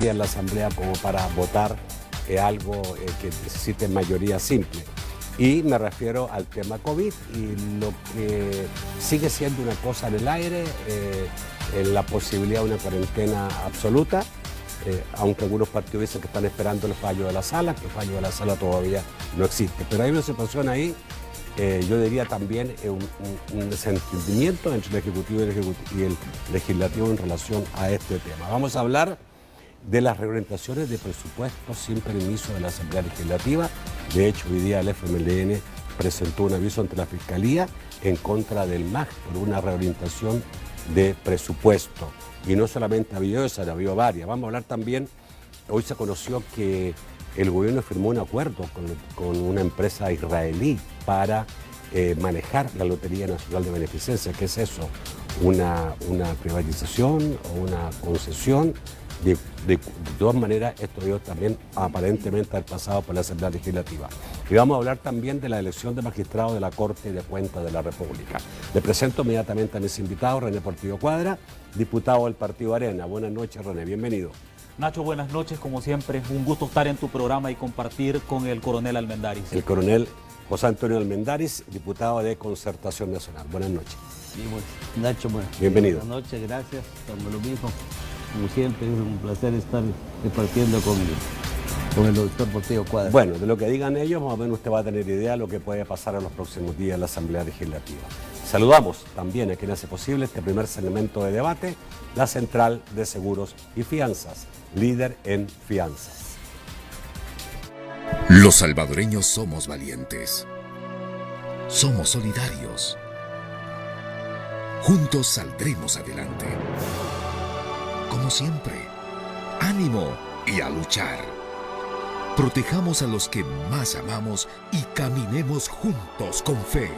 en la Asamblea como para votar algo que necesite mayoría simple. Y me refiero al tema COVID y lo que sigue siendo una cosa en el aire, en la posibilidad de una cuarentena absoluta, aunque algunos partidos dicen que están esperando el fallo de la sala, que el fallo de la sala todavía no existe. Pero hay una situación ahí, yo diría también un desentendimiento entre el Ejecutivo y el Legislativo en relación a este tema. Vamos a hablar de las reorientaciones de presupuestos sin permiso de la Asamblea Legislativa. De hecho, hoy día el FMLN presentó un aviso ante la Fiscalía en contra del MAG por una reorientación de presupuesto. Y no solamente ha habido esa, ha habido varias. Vamos a hablar también, hoy se conoció que el gobierno firmó un acuerdo con una empresa israelí para manejar la Lotería Nacional de Beneficencia. ¿Qué es eso? ¿Una privatización o una concesión? De todas maneras, esto debió también aparentemente haber pasado por la Asamblea Legislativa. Y vamos a hablar también de la elección de magistrados de la Corte de Cuentas de la República. Le presento inmediatamente a mis invitados, René Portillo Cuadra, diputado del Partido Arena. Buenas noches, René, bienvenido. Nacho, buenas noches, como siempre, un gusto estar en tu programa y compartir con el coronel Almendaris. El coronel José Antonio Almendaris, diputado de Concertación Nacional. Buenas noches. Sí, Nacho, bienvenido. Buenas noches, gracias, estamos lo mismo. Como siempre, es un placer estar compartiendo con el doctor Portillo Cuadra. Bueno, de lo que digan ellos, más o menos usted va a tener idea de lo que puede pasar en los próximos días en la Asamblea Legislativa. Saludamos también a quien hace posible este primer segmento de debate, la Central de Seguros y Fianzas, líder en fianzas. Los salvadoreños somos valientes. Somos solidarios. Juntos saldremos adelante. Como siempre, ánimo y a luchar. Protejamos a los que más amamos y caminemos juntos con fe,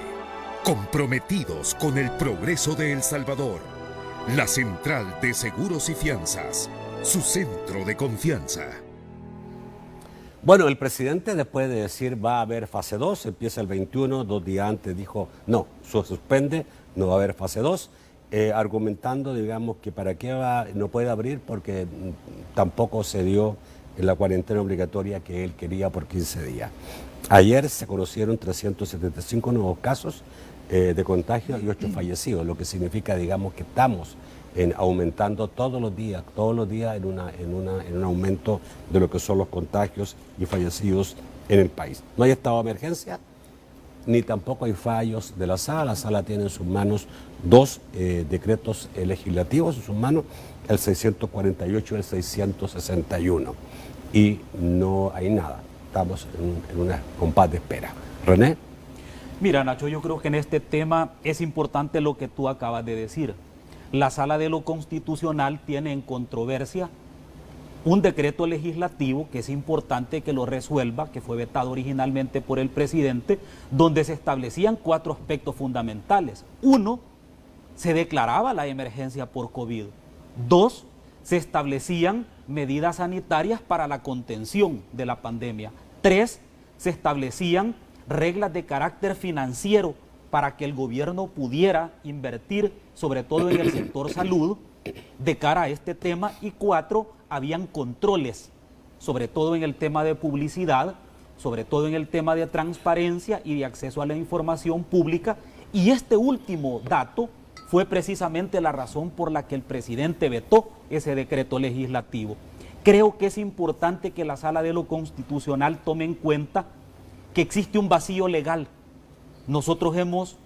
comprometidos con el progreso de El Salvador. La Central de Seguros y Fianzas, su centro de confianza. Bueno, el presidente, después de decir va a haber fase 2, empieza el 21, 2 días antes dijo no, se suspende, no va a haber fase 2. Argumentando, digamos, que para qué no puede abrir porque tampoco se dio en la cuarentena obligatoria que él quería por 15 días. Ayer se conocieron 375 nuevos casos de contagio y 8 fallecidos, lo que significa, digamos, que estamos aumentando todos los días en un aumento de lo que son los contagios y fallecidos en el país. No hay estado de emergencia, ni tampoco hay fallos de la sala. La sala tiene en sus manos 2 decretos legislativos, en sus manos el 648 y el 661. Y no hay nada. Estamos en una compás de espera. René. Mira, Nacho, yo creo que en este tema es importante lo que tú acabas de decir. La Sala de lo Constitucional tiene en controversia un decreto legislativo que es importante que lo resuelva, que fue vetado originalmente por el presidente, donde se establecían 4 aspectos fundamentales. 1, se declaraba la emergencia por COVID. 2, se establecían medidas sanitarias para la contención de la pandemia. 3, se establecían reglas de carácter financiero para que el gobierno pudiera invertir, sobre todo en el sector salud, de cara a este tema. Y 4, habían controles, sobre todo en el tema de publicidad, sobre todo en el tema de transparencia y de acceso a la información pública. Y este último dato fue precisamente la razón por la que el presidente vetó ese decreto legislativo. Creo que es importante que la Sala de lo Constitucional tome en cuenta que existe un vacío legal. Nosotros hemos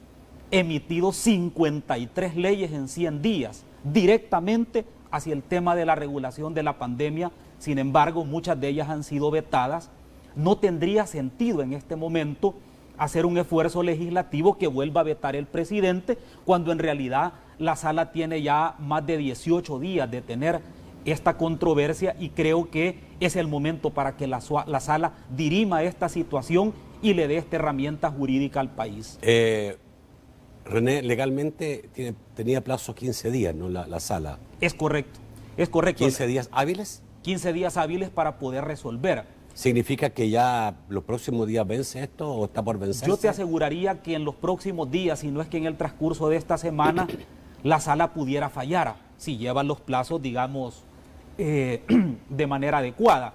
emitido 53 leyes en 100 días, directamente hacia el tema de la regulación de la pandemia. Sin embargo, muchas de ellas han sido vetadas. No tendría sentido en este momento hacer un esfuerzo legislativo que vuelva a vetar el presidente, cuando en realidad la sala tiene ya más de 18 días de tener esta controversia, y creo que es el momento para que la sala dirima esta situación y le dé esta herramienta jurídica al país. René, legalmente tenía plazo 15 días, ¿no? La sala. Es correcto, es correcto. ¿15 días hábiles? 15 días hábiles para poder resolver. ¿Significa que ya los próximos días vence esto o está por vencerse? Yo te aseguraría que en los próximos días, si no es que en el transcurso de esta semana, la sala pudiera fallar, si llevan los plazos, digamos, de manera adecuada.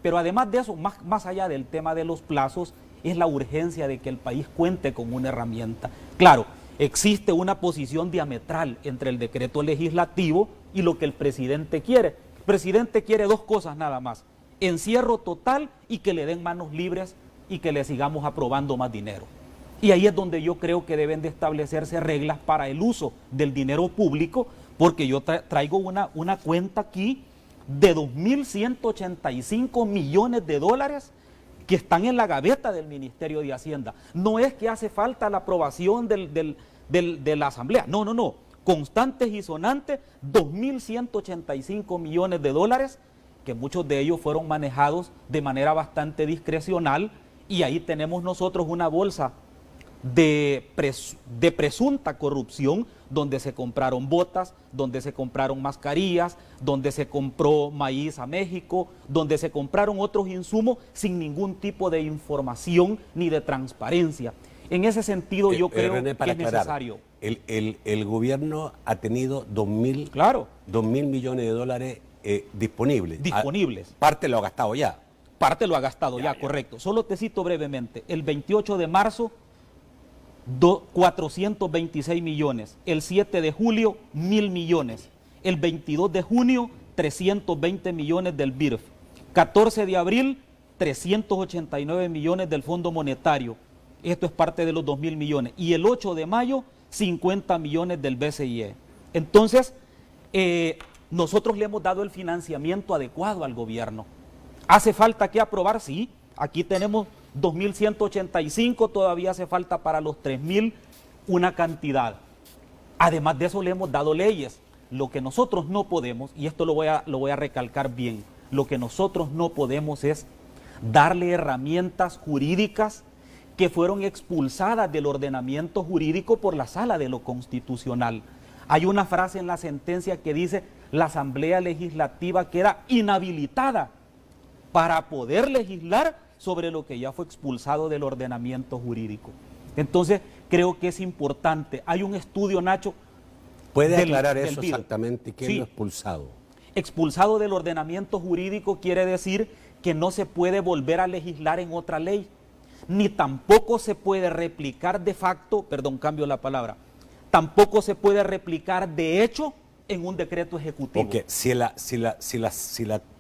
Pero además de eso, más allá del tema de los plazos, es la urgencia de que el país cuente con una herramienta. Claro, existe una posición diametral entre el decreto legislativo y lo que el presidente quiere. El presidente quiere dos cosas nada más: encierro total y que le den manos libres y que le sigamos aprobando más dinero. Y ahí es donde yo creo que deben de establecerse reglas para el uso del dinero público, porque yo traigo una cuenta aquí de 2.185 millones de dólares que están en la gaveta del Ministerio de Hacienda. No es que hace falta la aprobación de la Asamblea, no. Constantes y sonantes, 2.185 millones de dólares, que muchos de ellos fueron manejados de manera bastante discrecional, y ahí tenemos nosotros una bolsa de presunta corrupción, donde se compraron botas, donde se compraron mascarillas, donde se compró maíz a México, donde se compraron otros insumos sin ningún tipo de información ni de transparencia. En ese sentido yo creo René, que es necesario. El gobierno ha tenido 2.000 Claro. 2.000 millones de dólares disponibles. Disponibles. Parte lo ha gastado ya. Parte lo ha gastado ya, correcto. Solo te cito brevemente. El 28 de marzo, 426 millones. El 7 de julio, 1.000 millones. El 22 de junio, 320 millones del BIRF. 14 de abril, 389 millones del Fondo Monetario. Esto es parte de los 2.000 millones. Y el 8 de mayo, 50 millones del BCIE. Entonces, nosotros le hemos dado el financiamiento adecuado al gobierno. ¿Hace falta que aprobar? Sí. Aquí tenemos 2.185, todavía hace falta para los 3.000 una cantidad. Además de eso le hemos dado leyes. Lo que nosotros no podemos, y esto lo voy a recalcar bien, lo que nosotros no podemos es darle herramientas jurídicas que fueron expulsadas del ordenamiento jurídico por la Sala de lo Constitucional. Hay una frase en la sentencia que dice: la Asamblea Legislativa queda inhabilitada para poder legislar sobre lo que ya fue expulsado del ordenamiento jurídico. Entonces, creo que es importante. Hay un estudio, Nacho. ¿Puede aclarar eso exactamente? ¿Quién Sí. lo ha expulsado? Expulsado del ordenamiento jurídico quiere decir que no se puede volver a legislar en otra ley, ni tampoco se puede replicar de facto, cambio la palabra, tampoco se puede replicar de hecho en un decreto ejecutivo. Porque si la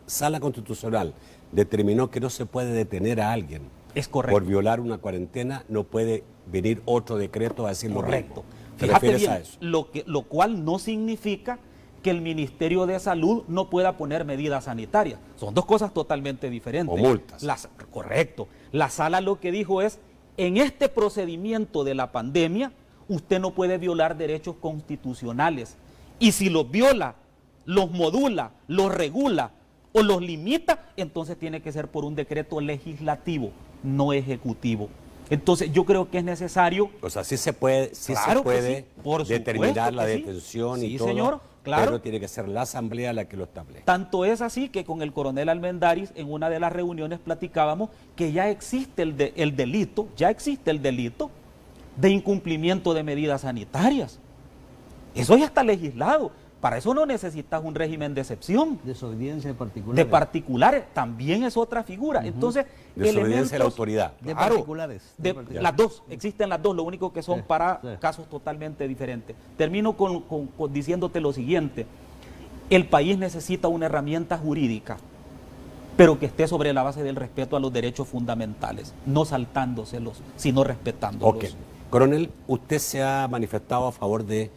Sala Constitucional determinó que no se puede detener a alguien Es correcto. por violar una cuarentena, no puede venir otro decreto a decir lo Correcto. mismo. ¿Te Fíjate refieres bien, a eso? lo cual no significa que el Ministerio de Salud no pueda poner medidas sanitarias. Son dos cosas totalmente diferentes. O multas. Correcto. La sala lo que dijo es: en este procedimiento de la pandemia, usted no puede violar derechos constitucionales. Y si los viola, los modula, los regula o los limita, entonces tiene que ser por un decreto legislativo, no ejecutivo. Entonces yo creo que es necesario. O sea, sí se puede, Claro que sí, por determinar supuesto la que sí. detención Sí, y todo, señor, claro. pero tiene que ser la Asamblea la que lo establezca. Tanto es así que con el coronel Almendaris en una de las reuniones platicábamos que ya existe el delito de incumplimiento de medidas sanitarias. Eso ya está legislado. Para eso no necesitas un régimen de excepción. Desobediencia de particulares. De particulares también es otra figura. Entonces, Desobediencia de la autoridad. De Claro, particulares. las dos, existen las dos, lo único que son Sí, para sí. casos totalmente diferentes. Termino con diciéndote lo siguiente: el país necesita una herramienta jurídica, pero que esté sobre la base del respeto a los derechos fundamentales, no saltándoselos, sino respetándolos. Ok. Coronel, usted se ha manifestado a favor de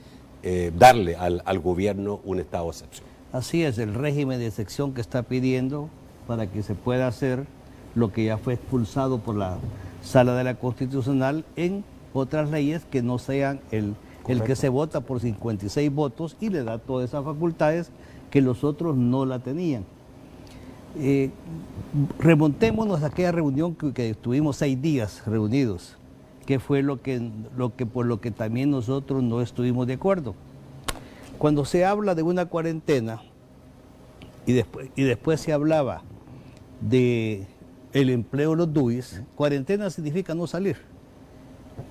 darle al gobierno un estado de excepción. Así es, el régimen de excepción que está pidiendo para que se pueda hacer lo que ya fue expulsado por la Sala de la Constitucional en otras leyes que no sean el que se vota por 56 votos y le da todas esas facultades que los otros no la tenían. Remontémonos a aquella reunión que estuvimos 6 días reunidos, que fue por lo que también nosotros no estuvimos de acuerdo. Cuando se habla de una cuarentena y después se hablaba de el empleo de los DUIs, cuarentena significa no salir.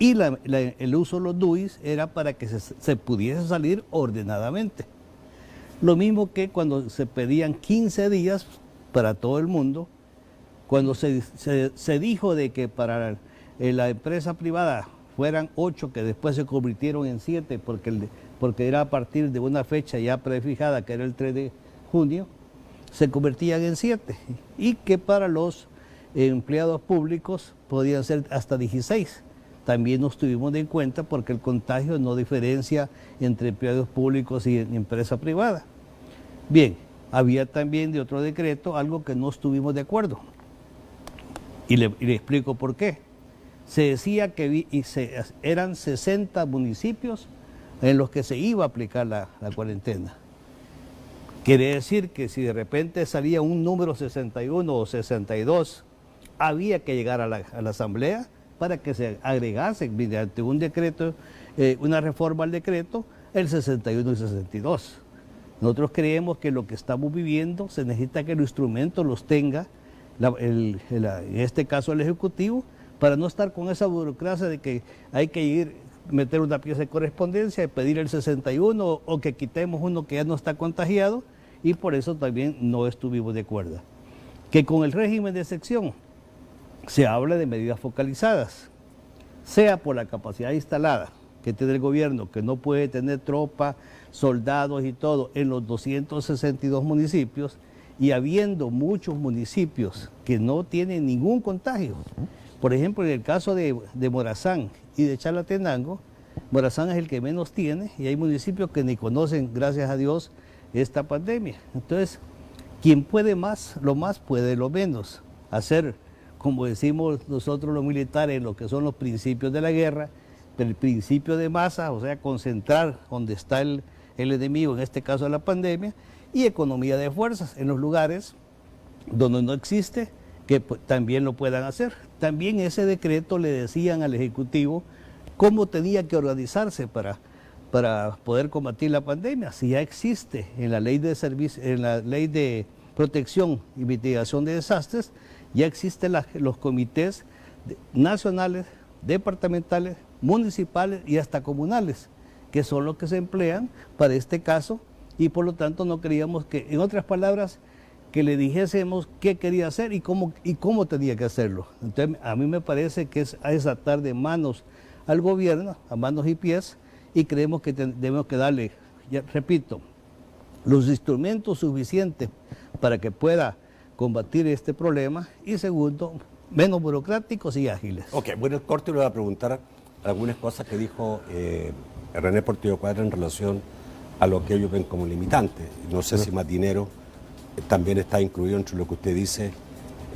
Y el uso de los DUIs era para que se pudiese salir ordenadamente. Lo mismo que cuando se pedían 15 días para todo el mundo, cuando se dijo de que para la empresa privada fueran 8, que después se convirtieron en 7, porque era a partir de una fecha ya prefijada, que era el 3 de junio, se convertían en 7, y que para los empleados públicos podían ser hasta 16. También nos tuvimos en cuenta porque el contagio no diferencia entre empleados públicos y empresa privada. Bien, había también de otro decreto algo que no estuvimos de acuerdo. Y le explico por qué. Se decía que eran 60 municipios en los que se iba a aplicar la cuarentena. Quiere decir que si de repente salía un número 61 o 62, había que llegar a la asamblea para que se agregase mediante un decreto, una reforma al decreto, el 61 y 62. Nosotros creemos que lo que estamos viviendo se necesita que los instrumentos los tenga, en este caso el Ejecutivo, para no estar con esa burocracia de que hay que meter una pieza de correspondencia y pedir el 61 o que quitemos uno que ya no está contagiado, y por eso también no estuvimos de acuerdo. Que con el régimen de excepción se habla de medidas focalizadas, sea por la capacidad instalada que tiene el gobierno, que no puede tener tropa, soldados y todo en los 262 municipios, y habiendo muchos municipios que no tienen ningún contagio. Por ejemplo, en el caso de Morazán y de Chalatenango, Morazán es el que menos tiene, y hay municipios que ni conocen, gracias a Dios, esta pandemia. Entonces, quien puede más, lo más puede lo menos. Hacer, como decimos nosotros los militares, lo que son los principios de la guerra, el principio de masa, o sea, concentrar donde está el enemigo, en este caso la pandemia, y economía de fuerzas en los lugares donde no existe, que también lo puedan hacer. También ese decreto le decían al Ejecutivo cómo tenía que organizarse para poder combatir la pandemia. Si ya existe en la ley de protección y mitigación de desastres, ya existen los comités nacionales, departamentales, municipales y hasta comunales, que son los que se emplean para este caso, y por lo tanto no queríamos que, en otras palabras, que le dijésemos qué quería hacer y cómo tenía que hacerlo. Entonces, a mí me parece que es atar de manos al gobierno, a manos y pies, y creemos que debemos que darle, ya repito, los instrumentos suficientes para que pueda combatir este problema, y segundo, menos burocráticos y ágiles. Ok, bueno, el corte le voy a preguntar algunas cosas que dijo René Portillo Cuadra en relación a lo que ellos ven como limitante. No sé si más dinero también está incluido entre lo que usted dice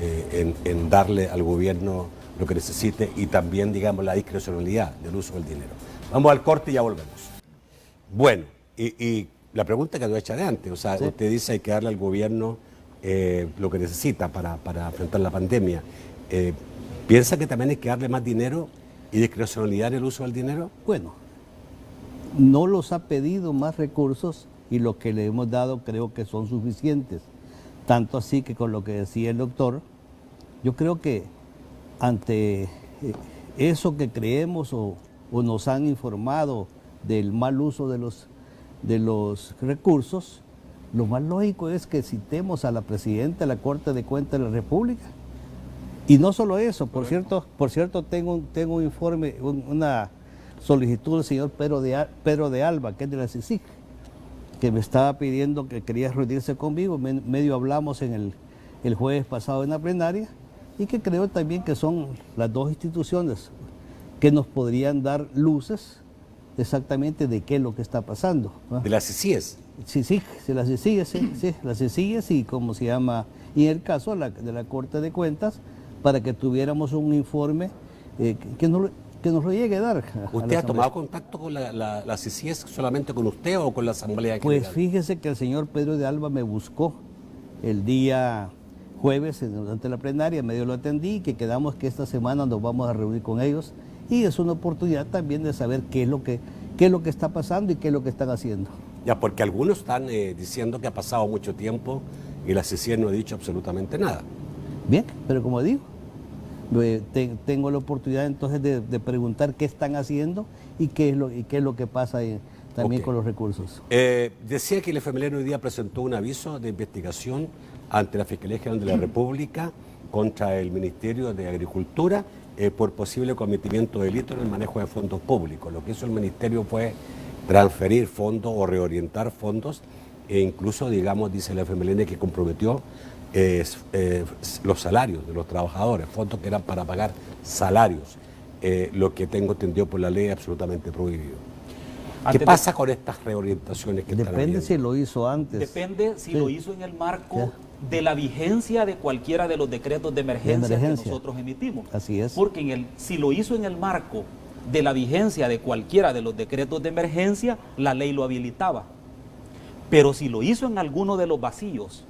en darle al gobierno lo que necesite, y también, digamos, la discrecionalidad del uso del dinero. Vamos al corte y ya volvemos. Bueno, y la pregunta que te voy a echar de antes, o sea, sí, usted dice hay que darle al gobierno lo que necesita para enfrentar la pandemia. ¿Piensa que también hay que darle más dinero y discrecionalidad en el uso del dinero? Bueno, no los ha pedido más recursos, y lo que le hemos dado creo que son suficientes. Tanto así que, con lo que decía el doctor, yo creo que ante eso que creemos o nos han informado del mal uso de los recursos, lo más lógico es que citemos a la presidenta de la Corte de Cuentas de la República. Y no solo eso, por cierto, tengo un informe, una solicitud del señor Pedro de Alba, que es de la CICIG, que me estaba pidiendo que quería reunirse conmigo. Medio hablamos el jueves pasado en la plenaria, y que creo también que son las dos instituciones que nos podrían dar luces exactamente de qué es lo que está pasando, ¿no? ¿De las CICIES? Sí, las CICIES, y cómo se llama, y en el caso de la Corte de Cuentas, para que tuviéramos un informe que nos lo llegue a dar. ¿Usted ha tomado contacto con la CICIES solamente con usted o con la Asamblea General? Pues fíjese que el señor Pedro de Alba me buscó el día jueves durante la plenaria, medio lo atendí, que quedamos que esta semana nos vamos a reunir con ellos, y es una oportunidad también de saber qué es lo que está pasando y qué es lo que están haciendo. Ya, porque algunos están diciendo que ha pasado mucho tiempo y la CICIES no ha dicho absolutamente nada. Bien, pero como digo, tengo la oportunidad entonces de preguntar qué están haciendo y qué es lo que pasa también Ok. con los recursos. Decía que el FMLN hoy día presentó un aviso de investigación ante la Fiscalía General de la República contra el Ministerio de Agricultura por posible cometimiento de delito en el manejo de fondos públicos. Lo que hizo el Ministerio fue transferir fondos o reorientar fondos e incluso, digamos, dice el FMLN que comprometió los salarios de los trabajadores, fondos que eran para pagar salarios, lo que tengo entendido por la ley es absolutamente prohibido. ¿Qué pasa con estas reorientaciones que están Depende habiendo? si lo hizo antes. Depende si Sí. lo hizo en el marco Ya. de la vigencia de cualquiera de los decretos de emergencia que nosotros emitimos. Así es. Porque si lo hizo en el marco de la vigencia de cualquiera de los decretos de emergencia, la ley lo habilitaba. Pero si lo hizo en alguno de los vacíos,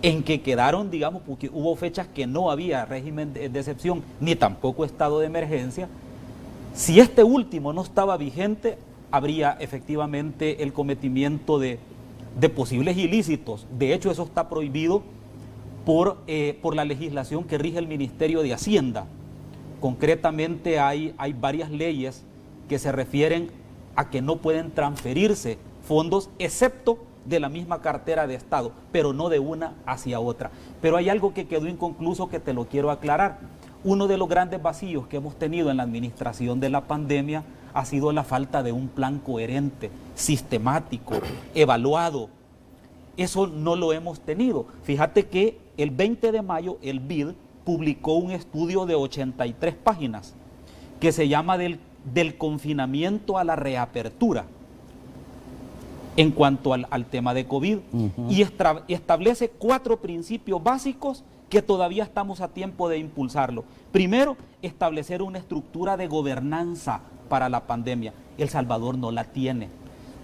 en que quedaron, digamos, porque hubo fechas que no había régimen de excepción, ni tampoco estado de emergencia, si este último no estaba vigente, habría efectivamente el cometimiento de posibles ilícitos. De hecho, eso está prohibido por la legislación que rige el Ministerio de Hacienda. Concretamente hay varias leyes que se refieren a que no pueden transferirse fondos excepto de la misma cartera de Estado, pero no de una hacia otra. Pero hay algo que quedó inconcluso que te lo quiero aclarar. Uno de los grandes vacíos que hemos tenido en la administración de la pandemia ha sido la falta de un plan coherente, sistemático, evaluado. Eso no lo hemos tenido. Fíjate que el 20 de mayo el BID publicó un estudio de 83 páginas que se llama del confinamiento a la reapertura en cuanto al tema de COVID. Y establece 4 principios básicos que todavía estamos a tiempo de impulsarlo. Primero, establecer una estructura de gobernanza para la pandemia. El Salvador no la tiene.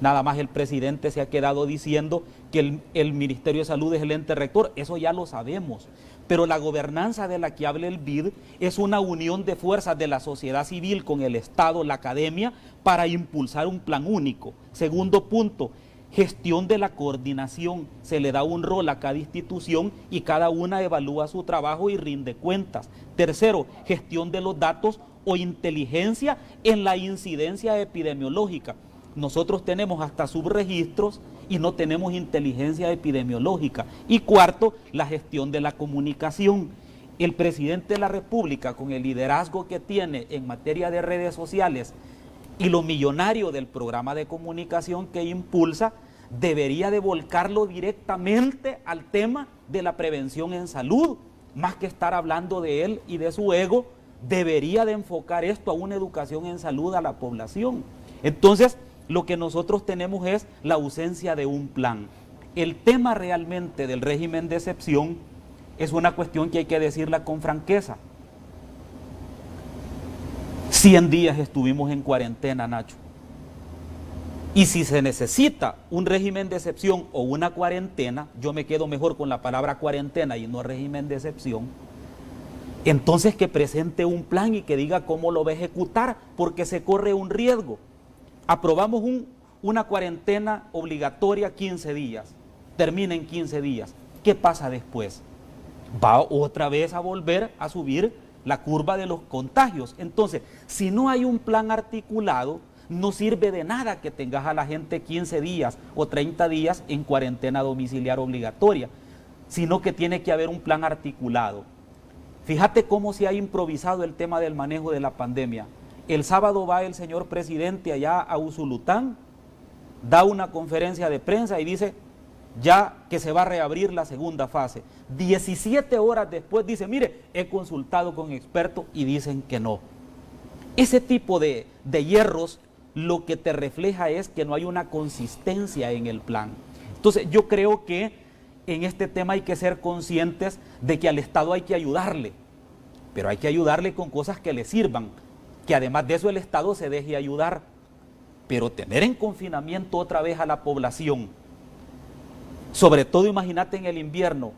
Nada más el presidente se ha quedado diciendo que el Ministerio de Salud es el ente rector. Eso ya lo sabemos. Pero la gobernanza de la que habla el BID es una unión de fuerzas de la sociedad civil con el Estado, la academia, para impulsar un plan único. Segundo punto, gestión de la coordinación. Se le da un rol a cada institución y cada una evalúa su trabajo y rinde cuentas. Tercero, gestión de los datos o inteligencia en la incidencia epidemiológica. Nosotros tenemos hasta subregistros y no tenemos inteligencia epidemiológica. Y cuarto, la gestión de la comunicación. El presidente de la República, con el liderazgo que tiene en materia de redes sociales y lo millonario del programa de comunicación que impulsa, debería de volcarlo directamente al tema de la prevención en salud, más que estar hablando de él y de su ego. Debería de enfocar esto a una educación en salud a la población. Entonces, lo que nosotros tenemos es la ausencia de un plan. El tema realmente del régimen de excepción es una cuestión que hay que decirla con franqueza. 100 días estuvimos en cuarentena, Nacho. Y si se necesita un régimen de excepción o una cuarentena, yo me quedo mejor con la palabra cuarentena y no régimen de excepción, entonces que presente un plan y que diga cómo lo va a ejecutar, porque se corre un riesgo. Aprobamos una cuarentena obligatoria 15 días, termina en 15 días. ¿Qué pasa después? Va otra vez a volver a subir la curva de los contagios. Entonces, si no hay un plan articulado, no sirve de nada que tengas a la gente 15 días o 30 días en cuarentena domiciliar obligatoria, sino que tiene que haber un plan articulado. Fíjate cómo se ha improvisado el tema del manejo de la pandemia. El sábado va el señor presidente allá a Usulután, da una conferencia de prensa y dice ya que se va a reabrir la segunda fase. 17 horas después dice, mire, he consultado con expertos y dicen que no. Ese tipo de hierros lo que te refleja es que no hay una consistencia en el plan. Entonces yo creo que en este tema hay que ser conscientes de que al Estado hay que ayudarle, pero hay que ayudarle con cosas que le sirvan, que además de eso el Estado se deje ayudar. Pero tener en confinamiento otra vez a la población, sobre todo imagínate en el invierno,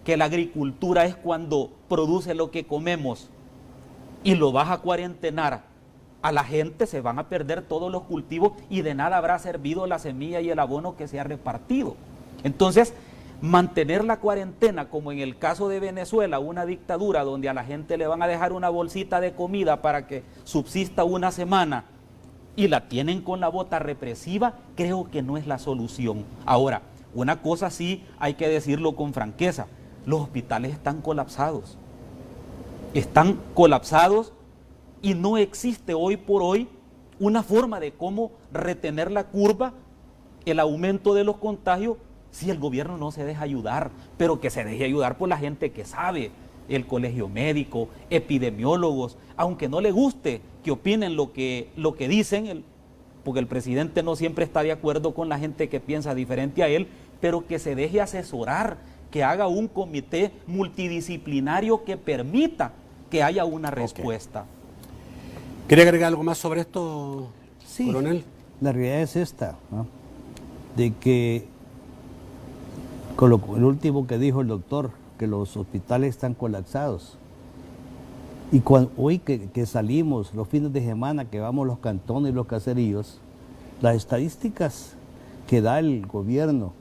que la agricultura es cuando produce lo que comemos y lo vas a cuarentenar, a la gente se van a perder todos los cultivos y de nada habrá servido la semilla y el abono que se ha repartido. Entonces, mantener la cuarentena, como en el caso de Venezuela, una dictadura donde a la gente le van a dejar una bolsita de comida para que subsista una semana, y la tienen con la bota represiva, creo que no es la solución. Ahora, una cosa sí hay que decirlo con franqueza, los hospitales están colapsados y no existe hoy por hoy una forma de cómo retener la curva, el aumento de los contagios, si el gobierno no se deja ayudar, pero que se deje ayudar por la gente que sabe, el colegio médico, epidemiólogos, aunque no le guste que opinen lo que dicen, porque el presidente no siempre está de acuerdo con la gente que piensa diferente a él, pero que se deje asesorar, que haga un comité multidisciplinario que permita que haya una respuesta. ¿Quiere agregar algo más sobre esto, Sí, coronel? la realidad es esta, ¿no? De que, con el último que dijo el doctor, que los hospitales están colapsados. Y hoy que salimos los fines de semana, que vamos a los cantones y los caseríos, las estadísticas que da el gobierno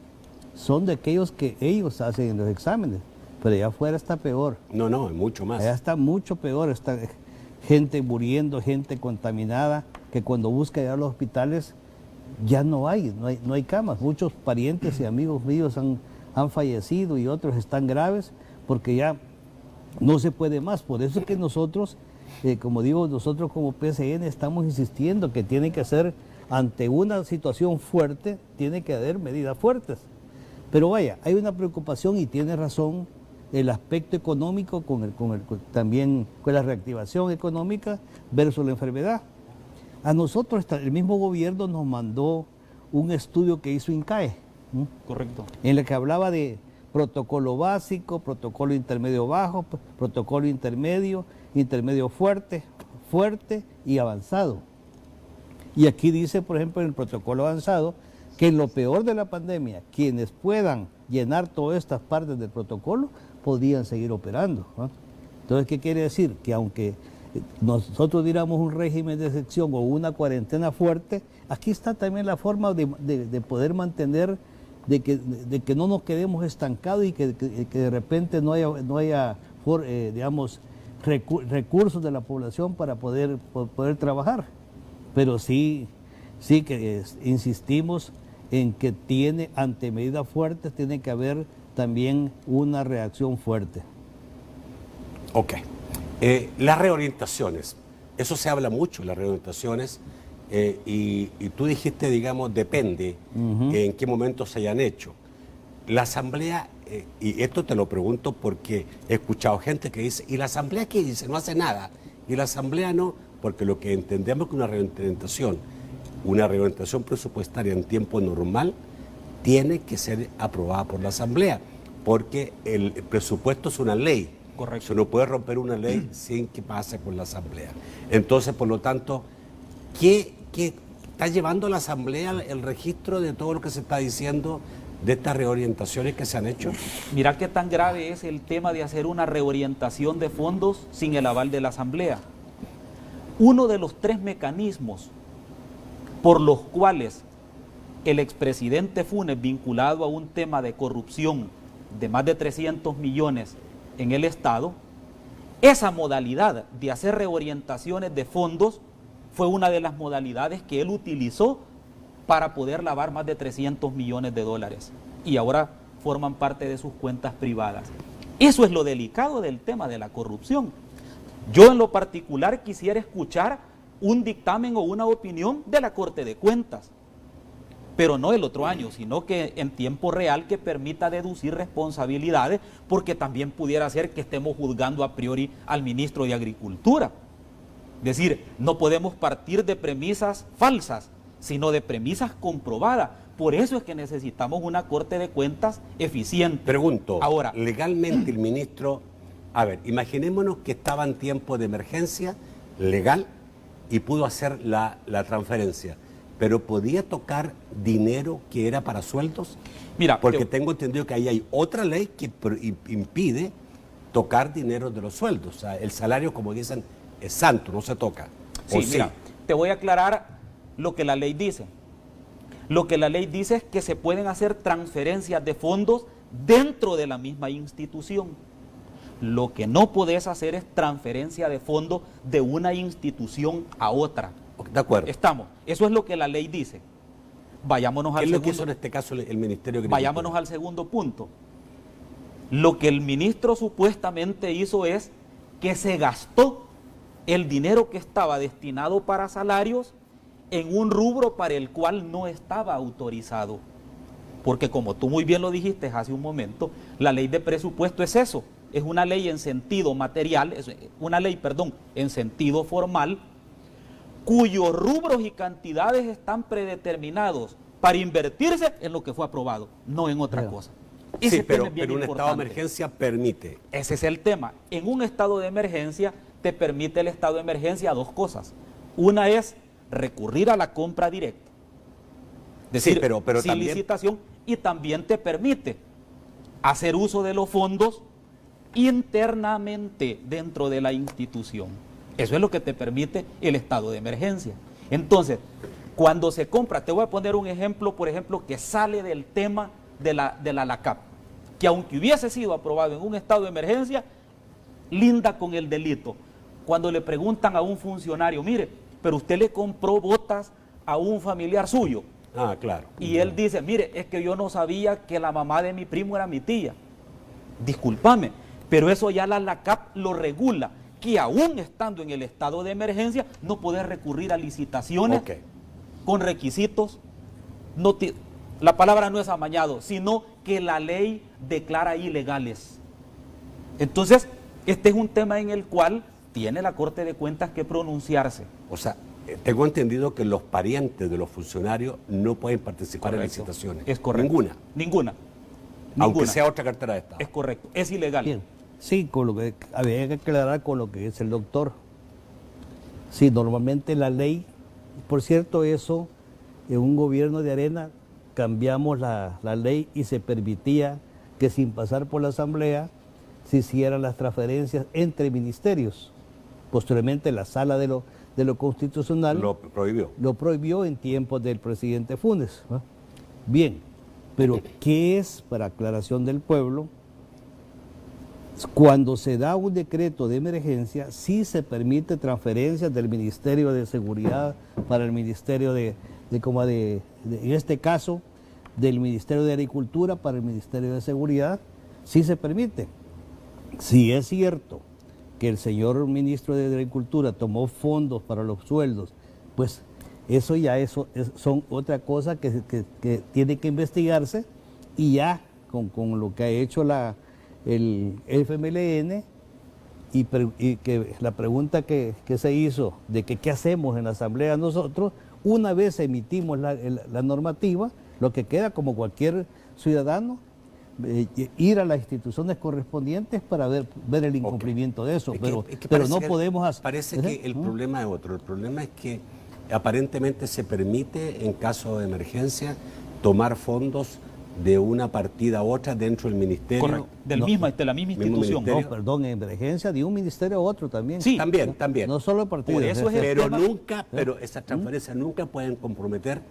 son de aquellos que ellos hacen en los exámenes, pero allá afuera está peor. No, es mucho más. Allá está mucho peor, está gente muriendo, gente contaminada, que cuando busca llegar a los hospitales ya no hay camas. Muchos parientes y amigos míos han fallecido y otros están graves porque ya no se puede más. Por eso es que nosotros, como digo, nosotros como PCN estamos insistiendo que tiene que ser, ante una situación fuerte, tiene que haber medidas fuertes. Pero vaya, hay una preocupación y tiene razón el aspecto económico también con la reactivación económica versus la enfermedad. A nosotros el mismo gobierno nos mandó un estudio que hizo INCAE, ¿no? Correcto. En el que hablaba de protocolo básico, protocolo intermedio bajo, protocolo intermedio, intermedio fuerte, fuerte y avanzado. Y aquí dice, por ejemplo, en el protocolo avanzado, que en lo peor de la pandemia, quienes puedan llenar todas estas partes del protocolo, podían seguir operando, ¿no? Entonces, ¿qué quiere decir? Que aunque nosotros diéramos un régimen de excepción o una cuarentena fuerte, aquí está también la forma de poder mantener, de que no nos quedemos estancados y que de repente no haya digamos, recursos de la población para poder trabajar. Pero sí que insistimos en que ante medidas fuertes tiene que haber también una reacción fuerte. Ok. Las reorientaciones, eso se habla mucho, las reorientaciones, y tú dijiste, digamos, depende en qué momento se hayan hecho. La asamblea, y esto te lo pregunto porque he escuchado gente que dice, ¿y la asamblea qué dice? No hace nada. Y la asamblea no, porque lo que entendemos que una reorientación presupuestaria en tiempo normal tiene que ser aprobada por la asamblea, porque el presupuesto es una ley. Correcto. Se no puede romper una ley sin que pase por la asamblea. Entonces, por lo tanto, ¿qué está llevando la asamblea el registro de todo lo que se está diciendo de estas reorientaciones que se han hecho? Mira qué tan grave es el tema de hacer una reorientación de fondos sin el aval de la asamblea. Uno de los 3 mecanismos por los cuales el expresidente Funes, vinculado a un tema de corrupción de más de 300 millones en el Estado, esa modalidad de hacer reorientaciones de fondos fue una de las modalidades que él utilizó para poder lavar más de 300 millones de dólares y ahora forman parte de sus cuentas privadas. Eso es lo delicado del tema de la corrupción. Yo en lo particular quisiera escuchar un dictamen o una opinión de la Corte de Cuentas, pero no el otro año, sino que en tiempo real, que permita deducir responsabilidades, porque también pudiera ser que estemos juzgando a priori al ministro de Agricultura. Es decir, no podemos partir de premisas falsas, sino de premisas comprobadas. Por eso es que necesitamos una Corte de Cuentas eficiente. Pregunto, ahora, legalmente el ministro, a ver, imaginémonos que estaba en tiempo de emergencia legal y pudo hacer la transferencia, pero ¿podía tocar dinero que era para sueldos? Mira, porque tengo entendido que ahí hay otra ley que impide tocar dinero de los sueldos. O sea, el salario, como dicen, es santo, no se toca. Sí, mira, te voy a aclarar lo que la ley dice. Lo que la ley dice es que se pueden hacer transferencias de fondos dentro de la misma institución. Lo que no podés hacer es transferencia de fondos de una institución a otra. De acuerdo. Estamos. Eso es lo que la ley dice. Vayámonos ¿Qué al es lo que hizo segundo. en este caso el Ministerio de Agricultura? Vayámonos al segundo punto. Lo que el ministro supuestamente hizo es que se gastó el dinero que estaba destinado para salarios en un rubro para el cual no estaba autorizado. Porque como tú muy bien lo dijiste hace un momento, la ley de presupuesto es eso, es una ley en sentido material, es una ley, perdón, en sentido formal, cuyos rubros y cantidades están predeterminados para invertirse en lo que fue aprobado, no en otra cosa. Ese Sí, pero tema es bien un estado de importante. emergencia permite. Ese es el tema. En un estado de emergencia te permite el estado de emergencia dos cosas. Una es recurrir a la compra directa. Es decir, Sí, pero sin también, licitación, y también te permite hacer uso de los fondos internamente dentro de la institución. Eso es lo que te permite el estado de emergencia. Entonces, cuando se compra, te voy a poner un ejemplo, por ejemplo, que sale del tema de la LACAP, que aunque hubiese sido aprobado en un estado de emergencia, linda con el delito. Cuando le preguntan a un funcionario, mire, pero usted le compró botas a un familiar suyo. Ah, claro. Y él dice, mire, es que yo no sabía que la mamá de mi primo era mi tía. Discúlpame, pero eso ya la LACAP lo regula, que aún estando en el estado de emergencia, no puedes recurrir a licitaciones Ok. con requisitos. La palabra no es amañado, sino que la ley declara ilegales. Entonces, este es un tema en el cual tiene la Corte de Cuentas que pronunciarse. O sea, tengo entendido que los parientes de los funcionarios no pueden participar en Correcto. licitaciones. Es correcto. Ninguna. Ninguna. Aunque sea otra cartera de Estado. Es correcto, es ilegal. Bien. Sí, con lo que había que aclarar con lo que dice el doctor. Sí, normalmente la ley, por cierto, eso en un gobierno de Arena cambiamos la ley y se permitía que sin pasar por la asamblea se hicieran las transferencias entre ministerios. Posteriormente la sala de lo constitucional Lo prohibió. lo prohibió en tiempos del presidente Funes, ¿no? Bien, pero ¿qué es, para aclaración del pueblo? Cuando se da un decreto de emergencia, sí se permite transferencias del Ministerio de Seguridad para el Ministerio en este caso, del Ministerio de Agricultura para el Ministerio de Seguridad, sí se permite. Si es cierto que el señor ministro de Agricultura tomó fondos para los sueldos, pues eso ya son otra cosa que tiene que investigarse, y ya con lo que ha hecho el FMLN y que la pregunta que se hizo de que qué hacemos en la asamblea nosotros, una vez emitimos la normativa, lo que queda como cualquier ciudadano, ir a las instituciones correspondientes para ver el incumplimiento de eso, Es pero parece no que- podemos hacer... Parece que el problema es otro. El problema es que aparentemente se permite, en caso de emergencia, tomar fondos de una partida a otra dentro del ministerio. Correcto, de la misma institución. ministerio. No, perdón, en emergencia de un ministerio a otro también. Sí. También. No solo partidos. Por eso es el Pero tema- pero esas transferencias nunca pueden comprometer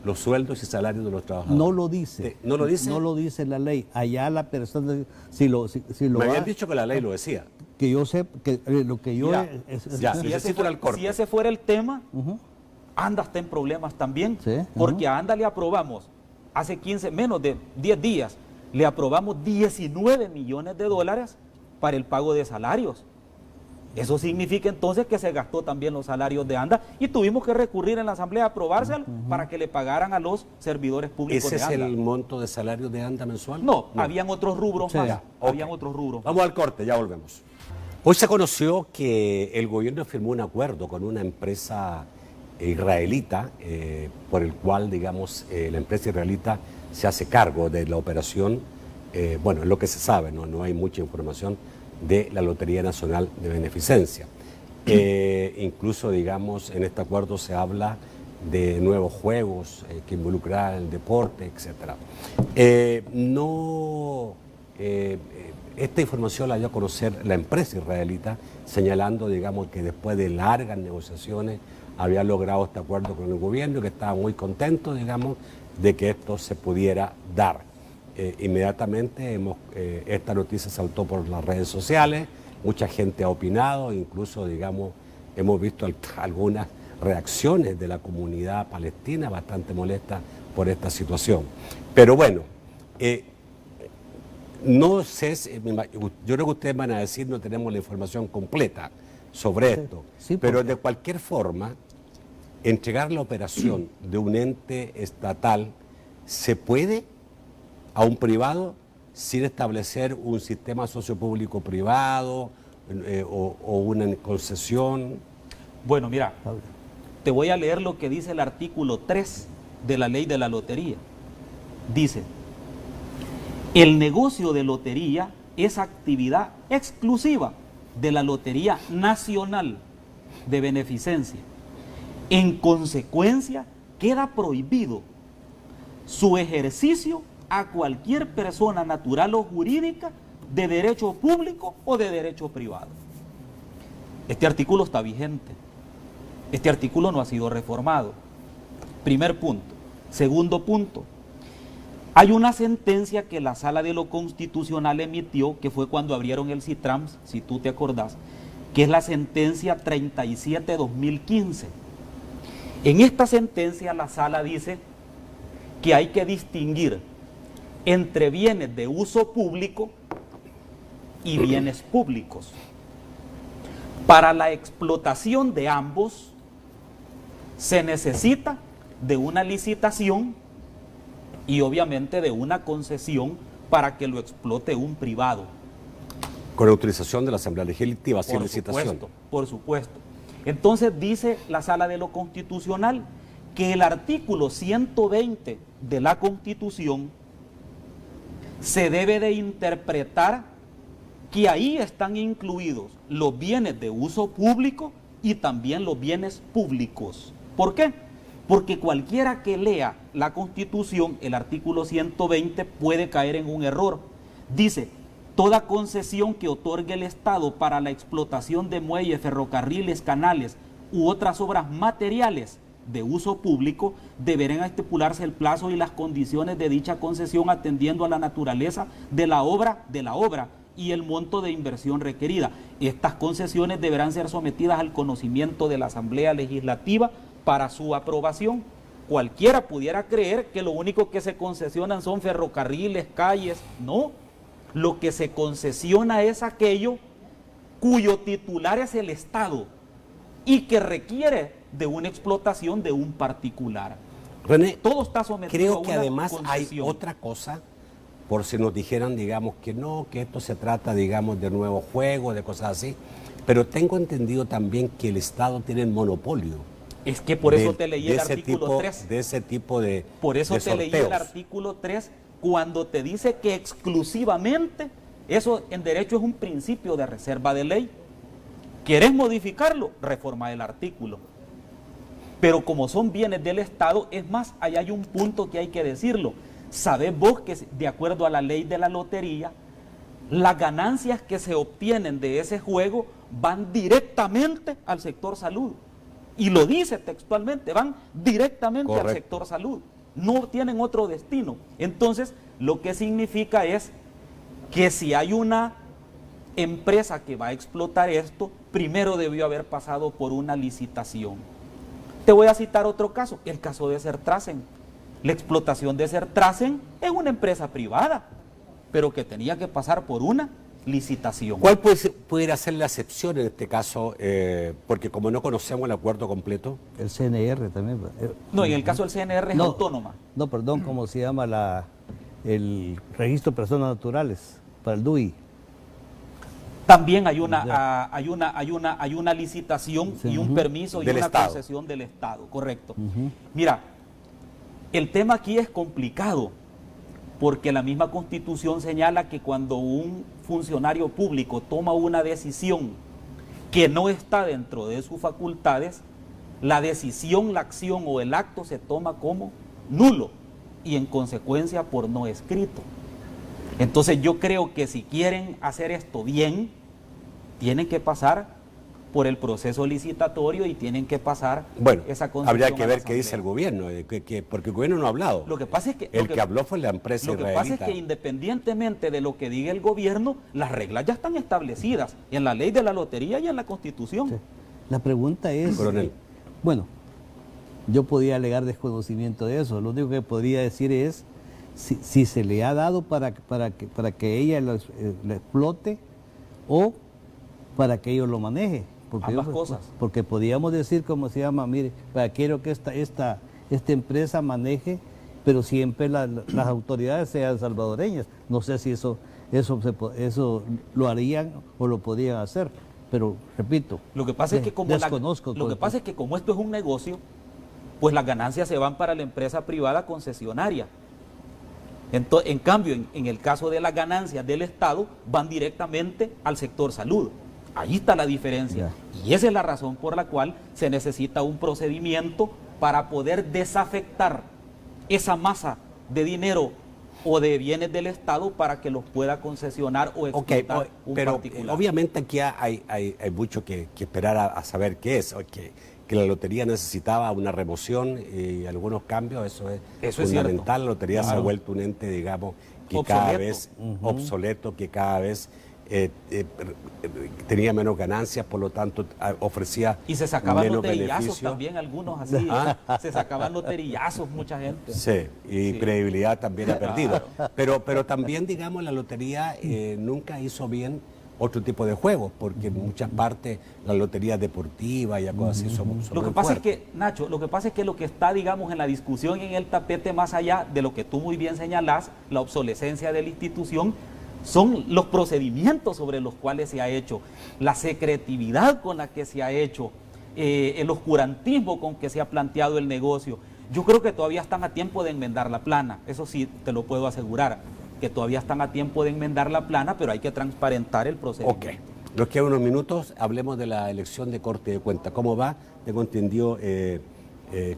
los sueldos y salarios de los trabajadores. No lo dice. ¿No lo dice? No lo dice la ley. Allá la persona, si lo Me habían ha- dicho que la ley lo decía. que yo sé, que lo que yo... Mira, ya, Si necesito ir al corte. si ese fuera el tema, Ujú. ANDA está en problemas también, Sí, porque a ANDA le aprobamos hace menos de 10 días, le aprobamos 19 millones de dólares para el pago de salarios. Eso significa entonces que se gastó también los salarios de ANDA y tuvimos que recurrir en la asamblea a aprobárselo para que le pagaran a los servidores públicos ¿Ese de es ANDA. el monto de salario de ANDA mensual? No, habían otros rubros Sí. más. Ya, Habían ok. otros rubros. Vamos al corte, ya volvemos. Hoy se conoció que el gobierno firmó un acuerdo con una empresa israelita, por el cual, digamos, la empresa israelita se hace cargo de la operación, bueno, es lo que se sabe, no hay mucha información, de la Lotería Nacional de Beneficencia. Incluso, digamos, en este acuerdo se habla de nuevos juegos que involucrarán el deporte, etc. Esta información la dio a conocer la empresa israelita, señalando, digamos, que después de largas negociaciones había logrado este acuerdo con el gobierno y que estaba muy contento, digamos, de que esto se pudiera dar. Inmediatamente esta noticia saltó por las redes sociales, mucha gente ha opinado, incluso, digamos, hemos visto reacciones de la comunidad palestina bastante molesta por esta situación. Pero bueno, no sé, yo creo que ustedes van a decir no tenemos la información completa sobre esto, sí, pero porque de cualquier forma, entregar la operación de un ente estatal se puede a un privado sin establecer un sistema sociopúblico privado o una concesión. Bueno, mira, te voy a leer lo que dice el artículo 3 de la ley de la lotería. Dice: el negocio de lotería es actividad exclusiva de la Lotería Nacional de Beneficencia. En consecuencia, queda prohibido su ejercicio a cualquier persona natural o jurídica de derecho público o de derecho privado. Este artículo está vigente. Este artículo no ha sido reformado. Primer punto. Segundo punto. Hay una sentencia que la Sala de lo Constitucional emitió, que fue cuando abrieron el CITRAMS, si tú te acordás, que es la sentencia 37-2015. En esta sentencia la Sala dice que hay que distinguir entre bienes de uso público y bienes públicos. Para la explotación de ambos se necesita de una licitación y obviamente de una concesión para que lo explote un privado. Con autorización de la Asamblea Legislativa, sin licitación. Por supuesto. Entonces dice la Sala de lo Constitucional que el artículo 120 de la Constitución se debe de interpretar que ahí están incluidos los bienes de uso público y también los bienes públicos. ¿Por qué? Porque cualquiera que lea la Constitución, el artículo 120 puede caer en un error. Dice: toda concesión que otorgue el Estado para la explotación de muelles, ferrocarriles, canales u otras obras materiales de uso público deberán estipularse el plazo y las condiciones de dicha concesión atendiendo a la naturaleza de la obra y el monto de inversión requerida. Estas concesiones deberán ser sometidas al conocimiento de la Asamblea Legislativa para su aprobación. Cualquiera pudiera creer que lo único que se concesionan son ferrocarriles, calles. No, lo que se concesiona es aquello cuyo titular es el Estado y que requiere de una explotación de un particular. René, todo está sometido creo a una que además concesión. hay otra cosa, por si nos dijeran, digamos, que no, que esto se trata, digamos, de nuevo juego, de cosas así, pero tengo entendido también que el Estado tiene el monopolio. Es que por eso te leí el artículo 3. De ese tipo de Por eso de te leí el artículo 3 cuando te dice que exclusivamente, eso en derecho es un principio de reserva de ley. ¿Quieres modificarlo? Reforma el artículo. Pero como son bienes del Estado, es más, ahí hay un punto que hay que decirlo. ¿Sabés vos que de acuerdo a la ley de la lotería, las ganancias que se obtienen de ese juego van directamente al sector salud? Y lo dice textualmente, van directamente al sector salud, no tienen otro destino. Entonces, lo que significa es que si hay una empresa que va a explotar esto, primero debió haber pasado por una licitación. Te voy a citar otro caso, el caso de Sertrasen. La explotación de Sertrasen es una empresa privada, pero que tenía que pasar por una licitación. ¿Cuál pudiera ser la excepción en este caso? Porque como no conocemos el acuerdo completo. El CNR también. No, en el caso del CNR es autónoma. No, perdón, ¿cómo se llama el registro de personas naturales para el DUI? También hay una licitación y un permiso y una concesión del Estado, correcto. Mira, el tema aquí es complicado, porque la misma Constitución señala que cuando un funcionario público toma una decisión que no está dentro de sus facultades, la decisión, la acción o el acto se toma como nulo y en consecuencia por no escrito. Entonces yo creo que si quieren hacer esto bien, tienen que pasar por el proceso licitatorio y tienen que pasar esa concesión. Habría que ver qué dice el gobierno, porque el gobierno no ha hablado. Lo que pasa es que el que habló fue la empresa israelita. Lo que pasa es que independientemente de lo que diga el gobierno, las reglas ya están establecidas en la ley de la lotería y en la Constitución. Sí. La pregunta es, Coronel, Bueno, yo podía alegar desconocimiento de eso. Lo único que podría decir es si se le ha dado para que ella lo explote o para que ellos lo maneje. Ambas cosas. Porque podíamos decir, como se llama, mire, quiero que esta empresa maneje, pero siempre las autoridades sean salvadoreñas. No sé si eso lo harían o lo podían hacer, pero repito, lo que pasa es que como pasa es que como esto es un negocio, pues las ganancias se van para la empresa privada concesionaria. En cambio, en el caso de las ganancias del Estado, van directamente al sector salud. Ahí está la diferencia. Y esa es la razón por la cual se necesita un procedimiento para poder desafectar esa masa de dinero o de bienes del Estado para que los pueda concesionar o explotar un particular. Obviamente aquí hay mucho que esperar a saber qué es. Que la lotería necesitaba una remoción y algunos cambios, eso es fundamental. La lotería se ha vuelto un ente, digamos, que cada vez obsoleto, que cada vez tenía menos ganancias, por lo tanto ofrecía y se sacaban menos loterillazos beneficio. También algunos así, se sacaban loterillazos mucha gente. Sí, y credibilidad también ha perdido. Pero también, digamos, la lotería nunca hizo bien otro tipo de juegos, porque en muchas partes la lotería deportiva y cosas así son Lo que pasa fuertes. es que, Nacho, lo que está, digamos, en la discusión, en el tapete, más allá de lo que tú muy bien señalás, la obsolescencia de la institución, son los procedimientos sobre los cuales se ha hecho, la secretividad con la que se ha hecho, el oscurantismo con que se ha planteado el negocio. Yo creo que todavía están a tiempo de enmendar la plana, eso sí te lo puedo asegurar, que todavía están a tiempo de enmendar la plana, pero hay que transparentar el procedimiento. Ok, nos quedan unos minutos, hablemos de la elección de Corte de Cuentas. ¿Cómo va? Tengo entendido,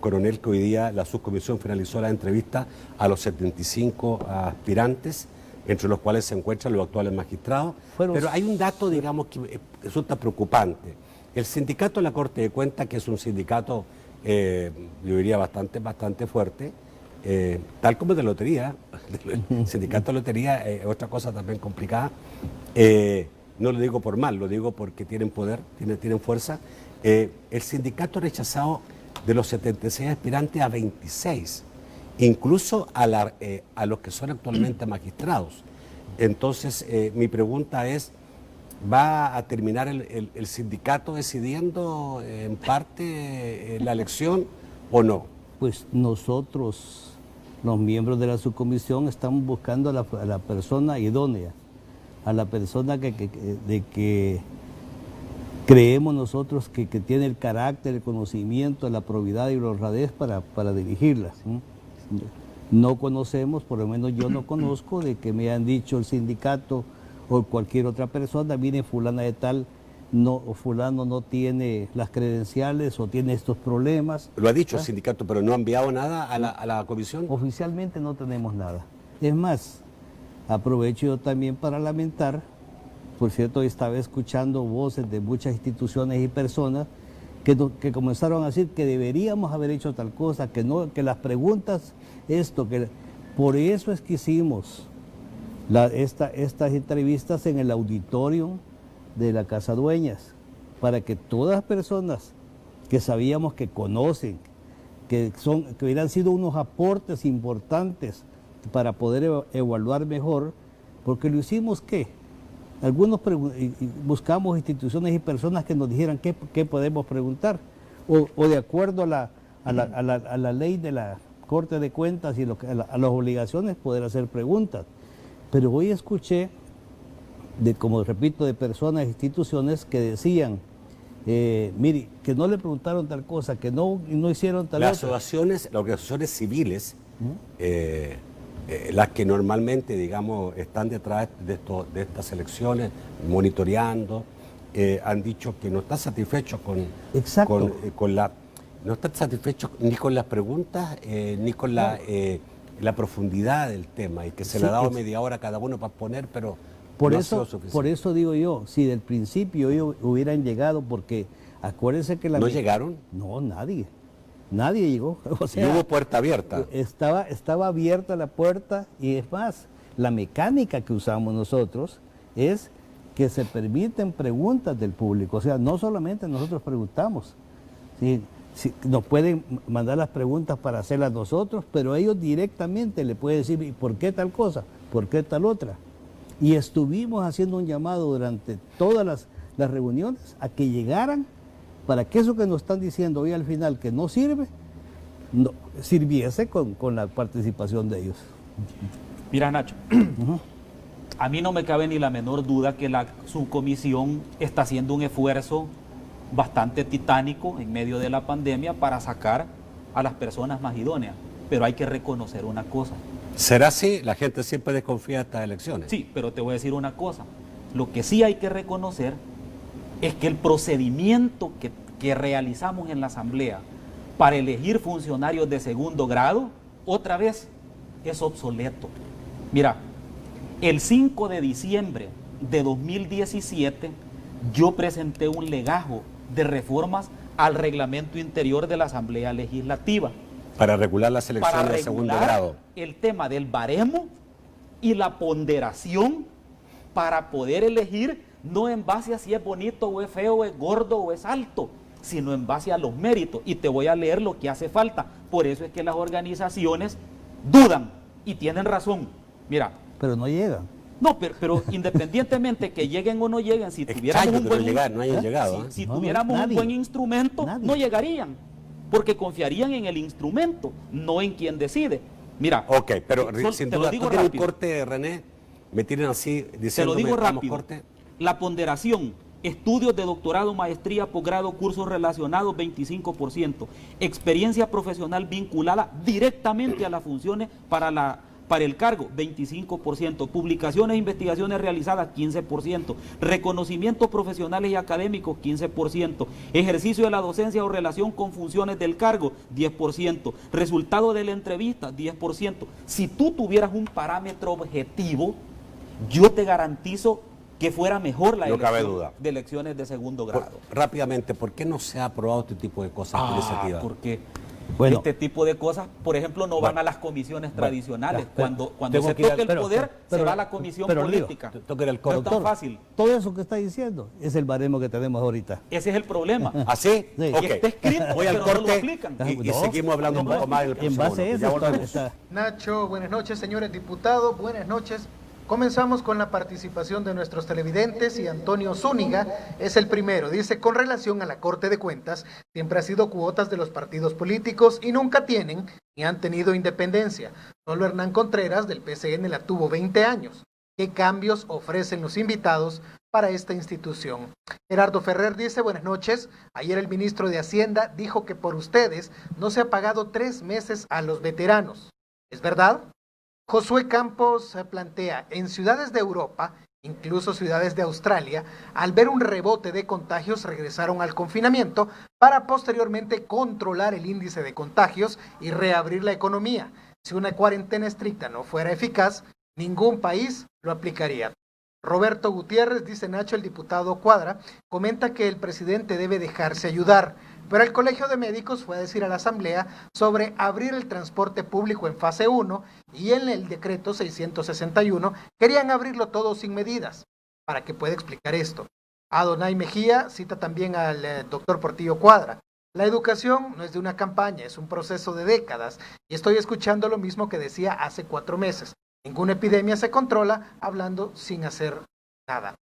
coronel, que hoy día la subcomisión finalizó la entrevista a los 75 aspirantes, entre los cuales se encuentran los actuales magistrados. Pero hay un dato, digamos, que resulta preocupante. El sindicato de la Corte de Cuentas, que es un sindicato, yo diría, bastante fuerte, tal como de lotería, el sindicato de lotería es otra cosa también complicada, no lo digo por mal, lo digo porque tienen poder, tienen fuerza. El sindicato ha rechazado de los 76 aspirantes a 26, incluso a los que son actualmente magistrados. Entonces, mi pregunta es, ¿va a terminar el sindicato decidiendo en parte la elección o no? Pues nosotros, los miembros de la subcomisión, estamos buscando a la persona idónea, a la persona que creemos nosotros que tiene el carácter, el conocimiento, la probidad y la honradez para dirigirlas. No conocemos, por lo menos yo no conozco, de que me han dicho el sindicato o cualquier otra persona, mire, fulana de tal, o fulano no tiene las credenciales o tiene estos problemas. Lo ha dicho el sindicato, pero no ha enviado nada a la comisión. Oficialmente no tenemos nada. Es más, aprovecho yo también para lamentar, por cierto, estaba escuchando voces de muchas instituciones y personas que comenzaron a decir que deberíamos haber hecho tal cosa, que las preguntas, por eso es que hicimos estas entrevistas en el auditorio de la Casa Dueñas, para que todas las personas que sabíamos que conocen, que hubieran sido unos aportes importantes para poder evaluar mejor, porque lo hicimos buscamos instituciones y personas que nos dijeran qué podemos preguntar, o de acuerdo a la ley de la Corte de Cuentas y a las obligaciones poder hacer preguntas. Pero hoy escuché, como repito, de personas e instituciones que decían, mire, que no le preguntaron tal cosa, que no hicieron tal Las otra. las organizaciones civiles, las que normalmente, digamos, están detrás de estas elecciones, monitoreando, han dicho que no están satisfechos no están satisfechos ni con las preguntas, ni con la profundidad del tema, y que se le ha dado media hora a cada uno para exponer, pero Por no ha sido suficiente. Por eso digo yo, si del principio ellos hubieran llegado, porque acuérdense que ¿No llegaron? No, nadie llegó. O sea, y hubo puerta abierta. Estaba abierta la puerta, y es más, la mecánica que usamos nosotros es que se permiten preguntas del público. O sea, no solamente nosotros preguntamos, nos pueden mandar las preguntas para hacerlas nosotros, pero ellos directamente le pueden decir, ¿y por qué tal cosa? ¿Por qué tal otra? Y estuvimos haciendo un llamado durante todas las reuniones a que llegaran para que eso que nos están diciendo hoy al final que no sirve, no, sirviese con la participación de ellos. Mira, Nacho, a mí no me cabe ni la menor duda que la subcomisión está haciendo un esfuerzo bastante titánico en medio de la pandemia para sacar a las personas más idóneas. Pero hay que reconocer una cosa. ¿Será así? La gente siempre desconfía de estas elecciones. Sí, pero te voy a decir una cosa. Lo que sí hay que reconocer es que el procedimiento que realizamos en la Asamblea para elegir funcionarios de segundo grado, otra vez, es obsoleto. Mira, el 5 de diciembre de 2017, yo presenté un legajo de reformas al reglamento interior de la Asamblea Legislativa. Para regular las elecciones Para de segundo regular grado. el tema del baremo y la ponderación para poder elegir no en base a si es bonito o es feo, o es gordo o es alto, sino en base a los méritos. Y te voy a leer lo que hace falta. Por eso es que las organizaciones dudan y tienen razón. Mira. Pero no llegan. No, pero independientemente que lleguen o no lleguen, si tuviéramos un buen, no hayan llegado. si tuviéramos un buen instrumento, no llegarían. Porque confiarían en el instrumento, no en quien decide. Mira. Ok, pero sin te duda, lo digo tú tienes un rápido. corte, René, me tienen así diciendo. Te lo digo rápido. La ponderación, estudios de doctorado, maestría, posgrado, cursos relacionados, 25%. Experiencia profesional vinculada directamente a las funciones para el cargo, 25%. Publicaciones e investigaciones realizadas, 15%. Reconocimientos profesionales y académicos, 15%. Ejercicio de la docencia o relación con funciones del cargo, 10%. Resultado de la entrevista, 10%. Si tú tuvieras un parámetro objetivo, yo te garantizo que fuera mejor la elección de elecciones de segundo grado. Rápidamente, ¿por qué no se ha aprobado este tipo de cosas por iniciativa? Porque este tipo de cosas, por ejemplo, no van a las comisiones tradicionales. Cuando se toque el poder, se va a la comisión política. No es tan fácil. Todo eso que está diciendo es el baremo que tenemos ahorita. Ese es el problema. ¿Así? Sí. Ok. Está escrito, voy al pero corte no lo aplican. y seguimos hablando un poco más del En base a eso próximo. Nacho, buenas noches, señores diputados, buenas noches. Comenzamos con la participación de nuestros televidentes y Antonio Zúñiga es el primero. Dice, con relación a la Corte de Cuentas, siempre ha sido cuotas de los partidos políticos y nunca tienen ni han tenido independencia. Solo Hernán Contreras del PCN la tuvo 20 años. ¿Qué cambios ofrecen los invitados para esta institución? Gerardo Ferrer dice, buenas noches. Ayer el ministro de Hacienda dijo que por ustedes no se ha pagado 3 meses a los veteranos. ¿Es verdad? Josué Campos plantea, en ciudades de Europa, incluso ciudades de Australia, al ver un rebote de contagios regresaron al confinamiento para posteriormente controlar el índice de contagios y reabrir la economía. Si una cuarentena estricta no fuera eficaz, ningún país lo aplicaría. Roberto Gutiérrez, dice Nacho, el diputado Cuadra, comenta que el presidente debe dejarse ayudar, pero el Colegio de Médicos fue a decir a la Asamblea sobre abrir el transporte público en fase 1 y en el decreto 661 querían abrirlo todo sin medidas. ¿Para qué puede explicar esto? Adonai Mejía cita también al doctor Portillo Cuadra. La educación no es de una campaña, es un proceso de décadas y estoy escuchando lo mismo que decía hace 4 meses. Ninguna epidemia se controla hablando sin hacer nada.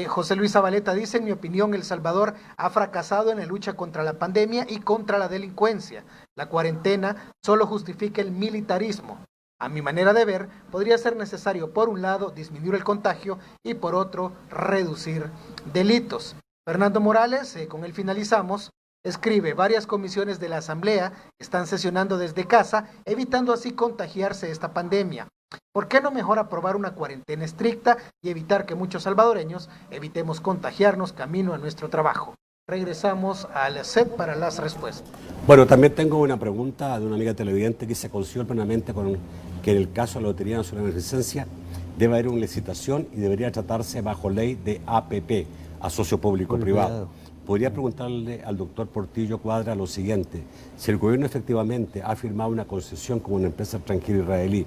José Luis Zabaleta dice, en mi opinión, El Salvador ha fracasado en la lucha contra la pandemia y contra la delincuencia. La cuarentena solo justifica el militarismo. A mi manera de ver, podría ser necesario, por un lado, disminuir el contagio y por otro, reducir delitos. Fernando Morales, con él finalizamos, escribe, varias comisiones de la Asamblea están sesionando desde casa, evitando así contagiarse esta pandemia. ¿Por qué no mejor aprobar una cuarentena estricta y evitar que muchos salvadoreños evitemos contagiarnos camino a nuestro trabajo? Regresamos al set para las respuestas. Bueno, también tengo una pregunta de una amiga televidente que se coincide plenamente con que en el caso de la Lotería Nacional de Beneficencia debe haber una licitación y debería tratarse bajo ley de APP, a socio público-privado. Podría preguntarle al doctor Portillo Cuadra lo siguiente, si el gobierno efectivamente ha firmado una concesión con una empresa extranjera israelí,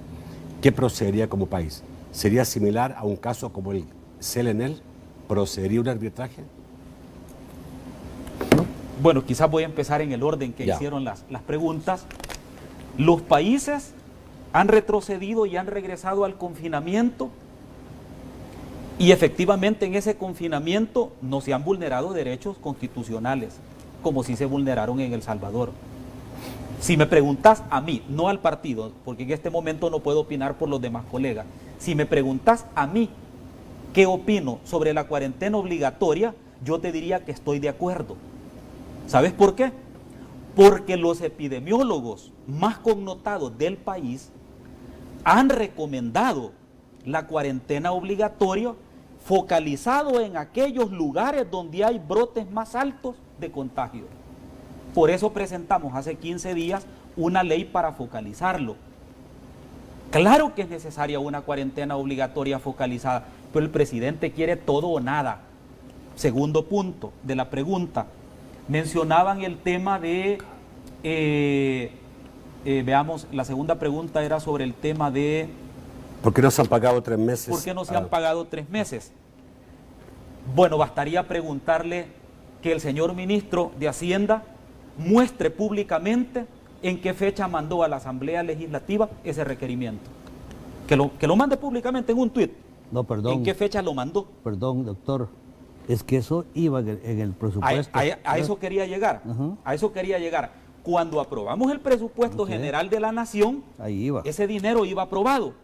¿qué procedería como país? ¿Sería similar a un caso como el CELENEL? ¿Procedería un arbitraje? Bueno, quizás voy a empezar en el orden que hicieron las preguntas. Los países han retrocedido y han regresado al confinamiento y efectivamente en ese confinamiento no se han vulnerado derechos constitucionales, como si se vulneraron en El Salvador. Si me preguntas a mí, no al partido, porque en este momento no puedo opinar por los demás colegas, si me preguntas a mí qué opino sobre la cuarentena obligatoria, yo te diría que estoy de acuerdo. ¿Sabes por qué? Porque los epidemiólogos más connotados del país han recomendado la cuarentena obligatoria focalizado en aquellos lugares donde hay brotes más altos de contagio. Por eso presentamos hace 15 días una ley para focalizarlo. Claro que es necesaria una cuarentena obligatoria focalizada, pero el presidente quiere todo o nada. Segundo punto de la pregunta, mencionaban el tema de, veamos, la segunda pregunta era sobre el tema de... ¿Por qué no se han pagado 3 meses? ¿Por qué no se han pagado 3 meses? Bueno, bastaría preguntarle que el señor ministro de Hacienda muestre públicamente en qué fecha mandó a la Asamblea Legislativa ese requerimiento. Que lo mande públicamente en un tuit. No, perdón. ¿En qué fecha lo mandó? Perdón, doctor. Es que eso iba en el presupuesto. A eso quería llegar. A eso quería llegar. Cuando aprobamos el presupuesto general de la Nación, ahí iba. Ese dinero iba aprobado.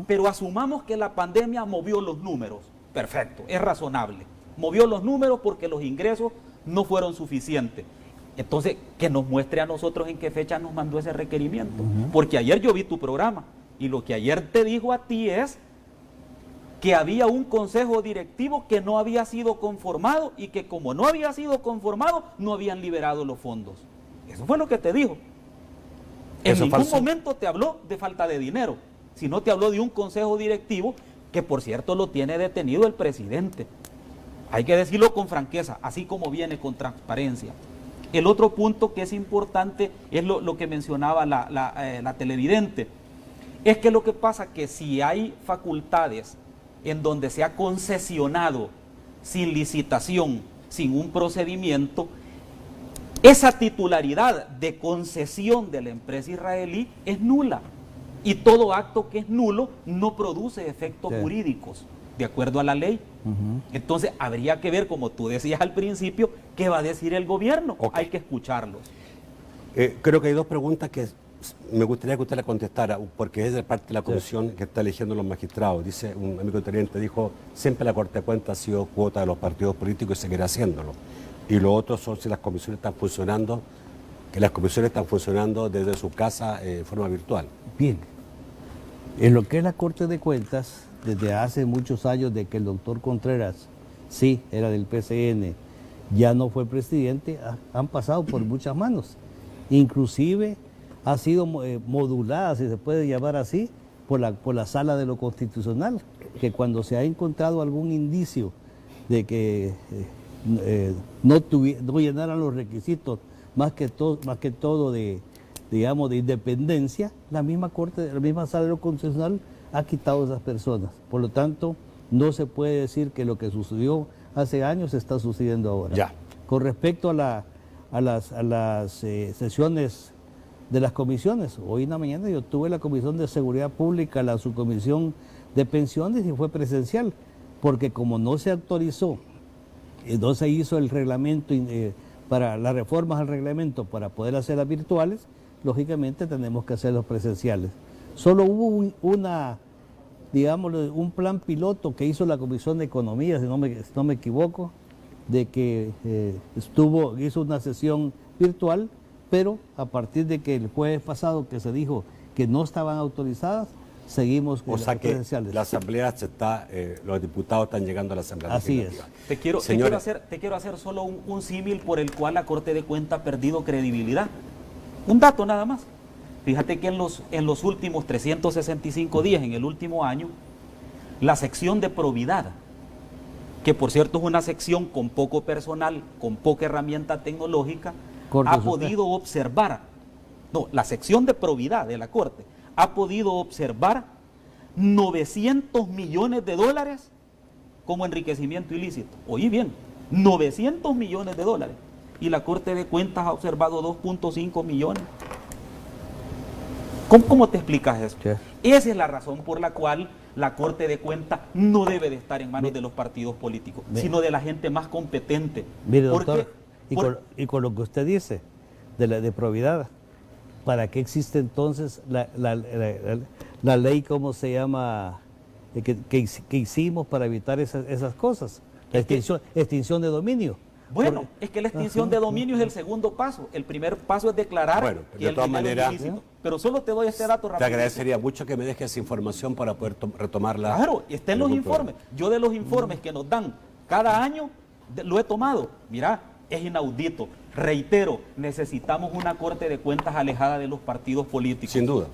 Pero asumamos que la pandemia movió los números. Perfecto, es razonable. Movió los números porque los ingresos no fueron suficientes. Entonces, que nos muestre a nosotros en qué fecha nos mandó ese requerimiento. Porque ayer yo vi tu programa y lo que ayer te dijo a ti es que había un consejo directivo que no había sido conformado y que como no había sido conformado, no habían liberado los fondos. Eso fue lo que te dijo. En ningún momento te habló de falta de dinero, sino te habló de un consejo directivo que, por cierto, lo tiene detenido el presidente. Hay que decirlo con franqueza, así como viene con transparencia. El otro punto que es importante es lo que mencionaba la televidente. Es que lo que pasa es que si hay facultades en donde se ha concesionado sin licitación, sin un procedimiento, esa titularidad de concesión de la empresa israelí es nula. Y todo acto que es nulo no produce efectos jurídicos, de acuerdo a la ley. Entonces habría que ver, como tú decías al principio, qué va a decir el gobierno. Hay que escucharlos. Creo que hay 2 preguntas que me gustaría que usted la contestara, porque es de parte de la comisión que está eligiendo los magistrados. Dice un amigo teniente, dijo, siempre la Corte de Cuentas ha sido cuota de los partidos políticos y seguirá haciéndolo. Y lo otro son si las comisiones están funcionando, que las comisiones están funcionando desde su casa en forma virtual. Bien, en lo que es la Corte de Cuentas, desde hace muchos años de que el doctor Contreras, sí, era del PCN, ya no fue presidente, han pasado por muchas manos. Inclusive ha sido modulada, si se puede llamar así, por la Sala de lo Constitucional, que cuando se ha encontrado algún indicio de que no llenaran los requisitos, más que todo de independencia, la misma Sala de lo Constitucional ha quitado a esas personas. Por lo tanto, no se puede decir que lo que sucedió hace años está sucediendo ahora. Ya. Con respecto a las sesiones de las comisiones, hoy en la mañana yo tuve la Comisión de Seguridad Pública, la Subcomisión de Pensiones, y fue presencial, porque como no se actualizó, no se hizo el reglamento para las reformas al reglamento para poder hacerlas virtuales, lógicamente tenemos que hacerlos presenciales. Solo hubo un plan piloto que hizo la Comisión de Economía, si no me equivoco, de que hizo una sesión virtual, pero a partir de que el jueves pasado que se dijo que no estaban autorizadas, seguimos con las presenciales. O sea que la Asamblea los diputados están llegando a la Asamblea Legislativa. Te quiero hacer solo un símil por el cual la Corte de Cuentas ha perdido credibilidad. Un dato nada más. Fíjate que en los últimos 365 días, en el último año, la sección de probidad, que por cierto es una sección con poco personal, con poca herramienta tecnológica, ha podido observar, la sección de probidad de la Corte ha podido observar 900 millones de dólares como enriquecimiento ilícito. Oí bien, 900 millones de dólares. y la Corte de Cuentas ha observado 2.5 millones. ¿Cómo te explicas eso? Sí. Esa es la razón por la cual la Corte de Cuentas no debe de estar en manos de los partidos políticos, sino de la gente más competente. Mire, ¿Por doctor, qué? y con lo que usted dice de probidad, ¿para qué existe entonces la ley, cómo se llama, que hicimos para evitar esas cosas? La extinción de dominio. Bueno, es que la extinción de dominio es el segundo paso. El primer paso es declarar Bueno, que de el todas dinero es maneras, ilícito. Pero solo te doy este dato Te rápido. agradecería mucho que me dejes información para poder retomarla. Claro, está en los algún informes. Yo de los informes que nos dan cada año, lo he tomado. Mira, es inaudito. Reitero, necesitamos una Corte de Cuentas alejada de los partidos políticos. Sin duda.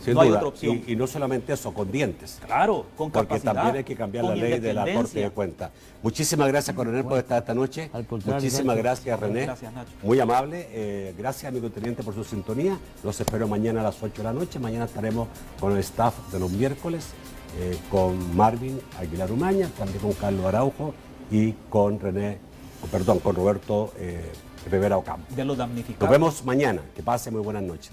Sin No hay duda. otra opción. Y no solamente eso, con dientes. Claro, con Porque capacidad, también hay que cambiar la con ley de la Corte independencia. de Cuentas. Muchísimas gracias, coronel, por estar esta noche. Al contrario, Muchísimas Nacho. gracias, René. Gracias, Nacho. Muy amable. Gracias, amigo teniente, por su sintonía. Los espero mañana a las 8 de la noche. Mañana estaremos con el staff de los miércoles, con Marvin Aguilar Umaña, también con Carlos Araujo y con con Roberto Rivera Ocampo. De los damnificados. Nos vemos mañana. Que pase muy buenas noches.